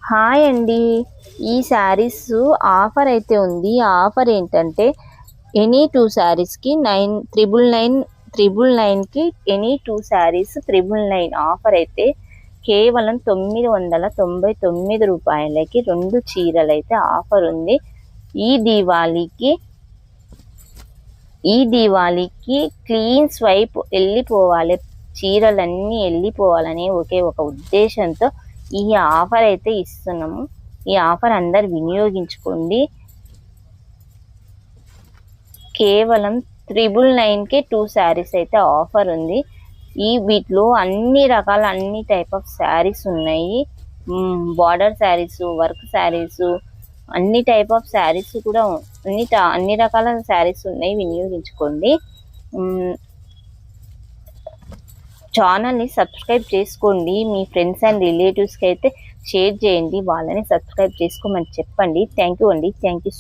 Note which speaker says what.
Speaker 1: Hi అండి. ఈ saris offer అయితే ఉంది. ఆ ఆఫర్ ఏంటంటే ఎనీ 2 శారీస్కి 9,999కి ఎనీ 2 శారీస్ 999 ఆఫర్ అయితే కేవలం 999 రూపాయలకి 2 చీరలు అయితే ఆఫర్ ఉంది. ఈ దీవాళీకి క్లీన్ స్వైప్ వెళ్ళిపోవాలి, చీరలన్నీ వెళ్ళిపోవాలని ఒకే ఒక ఉద్దేశంతో ఈ ఆఫర్ అయితే ఇస్తున్నాము. ఈ ఆఫర్ అందరు వినియోగించుకోండి. కేవలం 999కే 2 శారీస్ అయితే ఆఫర్ ఉంది. వీటిలో అన్ని టైప్ ఆఫ్ శారీస్ ఉన్నాయి. బార్డర్ శారీస్, వర్క్ శారీస్, అన్ని టైప్ ఆఫ్ శారీస్ కూడా అన్ని రకాల శారీస్ ఉన్నాయి, వినియోగించుకోండి. ఛానల్ని సబ్స్క్రైబ్ చేసుకోండి. మీ ఫ్రెండ్స్ అండ్ రిలేటివ్స్కి అయితే షేర్ చేయండి, వాళ్ళని సబ్స్క్రైబ్ చేసుకోమని చెప్పండి. థ్యాంక్ యూ అండి. Thank you.